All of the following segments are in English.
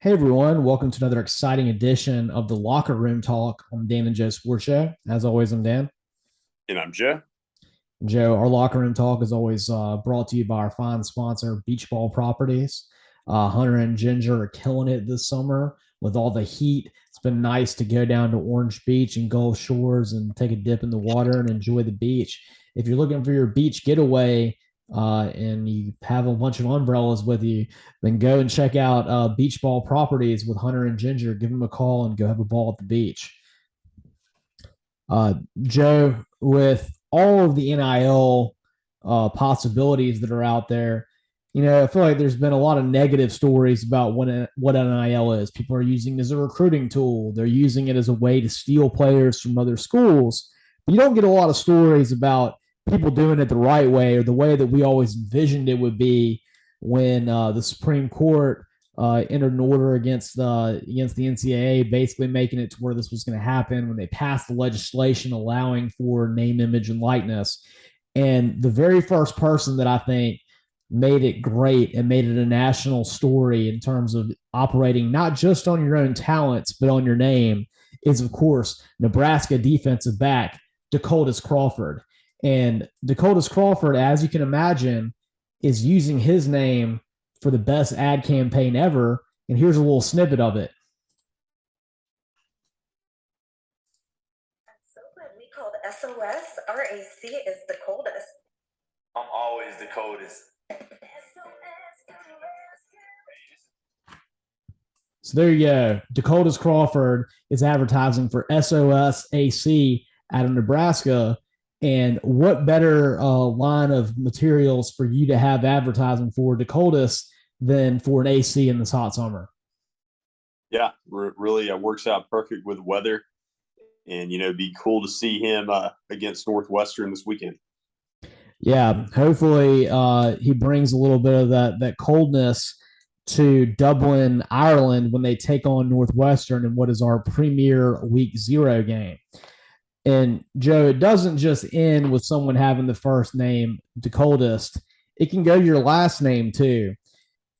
Hey everyone, welcome to another exciting edition of the Locker Room Talk on Dan and Joe Sports Show. As always, I'm Dan. And I'm Joe. Joe, our Locker Room Talk is always brought to you by our fine sponsor, Beach Ball Properties. Hunter and Ginger are killing it this summer with all the heat. It's been nice to go down to Orange Beach and Gulf Shores and take a dip in the water and enjoy the beach. If you're looking for your beach getaway, and you have a bunch of umbrellas with you, then go and check out Beach Ball Properties with Hunter and Ginger. Give them a call and go have a ball at the beach. Joe, with all of the NIL possibilities that are out there, I feel like there's been a lot of negative stories about what NIL is. People are using it as a recruiting tool. They're using it as a way to steal players from other schools. But you don't get a lot of stories about people doing it the right way or the way that we always envisioned it would be when the Supreme Court entered an order against the NCAA, basically making it to where this was going to happen when they passed the legislation allowing for name, image, and likeness. And the very first person that I think made it great and made it a national story in terms of operating not just on your own talents but on your name is, of course, Nebraska defensive back DeColdest Crawford. And DeColdest Crawford, as you can imagine, is using his name for the best ad campaign ever. And here's a little snippet of it. So glad we called SOS. RAC is the coldest. I'm always the coldest. So there you go. DeColdest Crawford is advertising for SOSAC out of Nebraska. And what better line of materials for you to have advertising for DeColdest than for an AC in this hot summer? Yeah, really works out perfect with weather. And, it'd be cool to see him against Northwestern this weekend. Yeah, hopefully he brings a little bit of that coldness to Dublin, Ireland when they take on Northwestern in what is our premier week 0 game. And Joe, it doesn't just end with someone having the first name DeColdest. It can go to your last name too.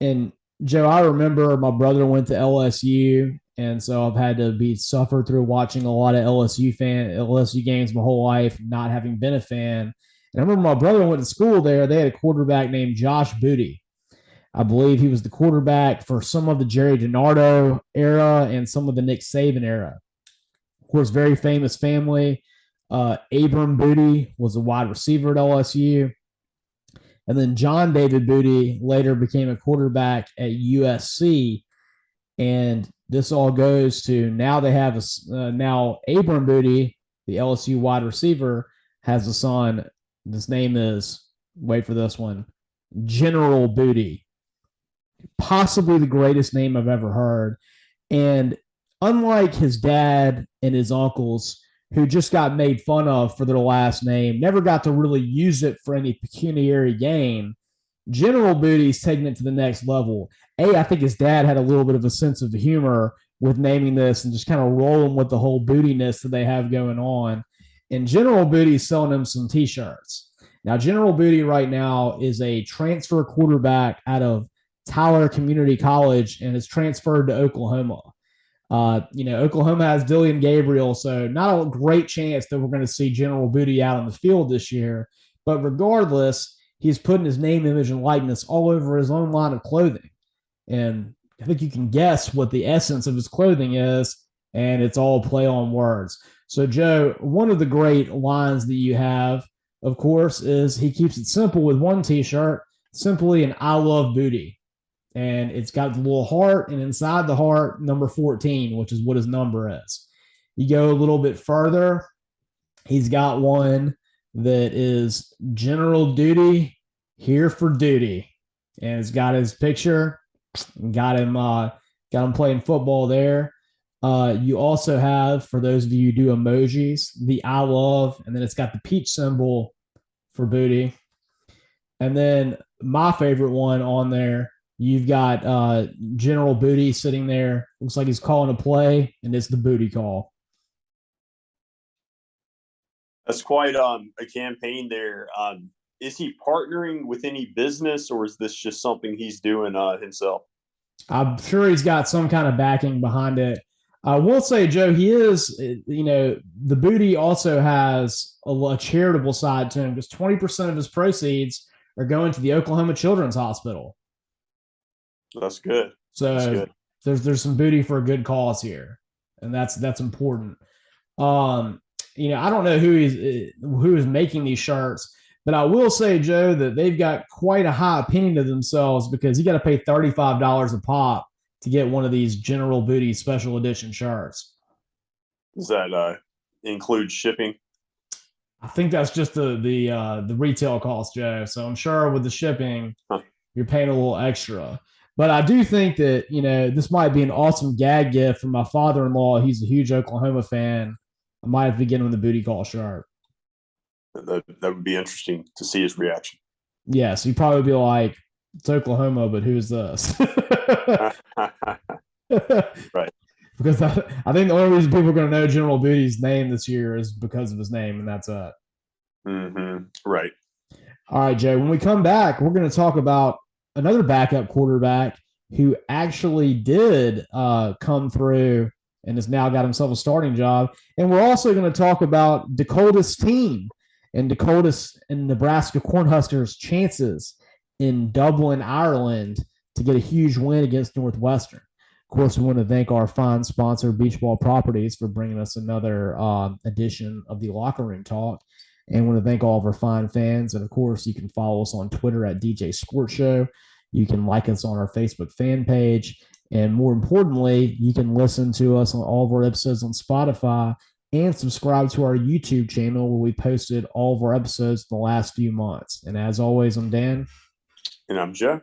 And Joe, I remember my brother went to LSU, and so I've had to be suffered through watching a lot of LSU games my whole life, not having been a fan. And I remember my brother went to school there. They had a quarterback named Josh Booty. I believe he was the quarterback for some of the Jerry DiNardo era and some of the Nick Saban era. Of course, very famous family. Abram Booty was a wide receiver at LSU. And then John David Booty later became a quarterback at USC. And this all goes to now they have now Abram Booty, the LSU wide receiver, has a son. This name is, wait for this one, General Booty. Possibly the greatest name I've ever heard. And unlike his dad and his uncles, who just got made fun of for their last name, never got to really use it for any pecuniary gain, General Booty's taking it to the next level. I think his dad had a little bit of a sense of humor with naming this and just kind of rolling with the whole bootiness that they have going on. And General Booty's selling him some t-shirts. Now, General Booty right now is a transfer quarterback out of Tyler Community College and is transferred to Oklahoma. Oklahoma has Dillian Gabriel, so not a great chance that we're going to see General Booty out on the field this year. But regardless, he's putting his name, image, and likeness all over his own line of clothing. And I think you can guess what the essence of his clothing is, and it's all play on words. So, Joe, one of the great lines that you have, of course, is he keeps it simple with one t-shirt, simply an I love booty. And it's got the little heart, and inside the heart, number 14, which is what his number is. You go a little bit further, he's got one that is General Duty, here for duty. And it's got his picture, got him playing football there. You also have, for those of you who do emojis, the I love, and then it's got the peach symbol for booty. And then my favorite one on there, you've got General Booty sitting there. Looks like he's calling a play, and it's the booty call. That's quite a campaign there. Is he partnering with any business, or is this just something he's doing himself? I'm sure he's got some kind of backing behind it. I will say, Joe, he is, the booty also has a charitable side to him because 20% of his proceeds are going to the Oklahoma Children's Hospital. That's good. That's So good. there's some booty for a good cause here, and that's important. I don't know who is making these shirts, but I will say, Joe, that they've got quite a high opinion of themselves because you got to pay $35 a pop to get one of these General Booty special edition shirts. Does that include shipping? I think that's just the retail cost, Joe. So I'm sure with the shipping, you're paying a little extra. But I do think that, this might be an awesome gag gift for my father-in-law. He's a huge Oklahoma fan. I might have to get him the booty call shirt. That would be interesting to see his reaction. Yeah, so he'd probably be like, it's Oklahoma, but who's this? Right. Because I think the only reason people are going to know General Booty's name this year is because of his name, and that's it. Mm-hmm. Right. All right, Jay. When we come back, we're going to talk about another backup quarterback who actually did come through and has now got himself a starting job. And we're also going to talk about DeColdest team and DeColdest and Nebraska Cornhuskers' chances in Dublin, Ireland, to get a huge win against Northwestern. Of course, we want to thank our fine sponsor, Beach Ball Properties, for bringing us another edition of the Locker Room Talk. And I want to thank all of our fine fans. And of course, you can follow us on Twitter at DJ Sports Show. You can like us on our Facebook fan page. And more importantly, you can listen to us on all of our episodes on Spotify and subscribe to our YouTube channel where we posted all of our episodes the last few months. And as always, I'm Dan. And I'm Joe.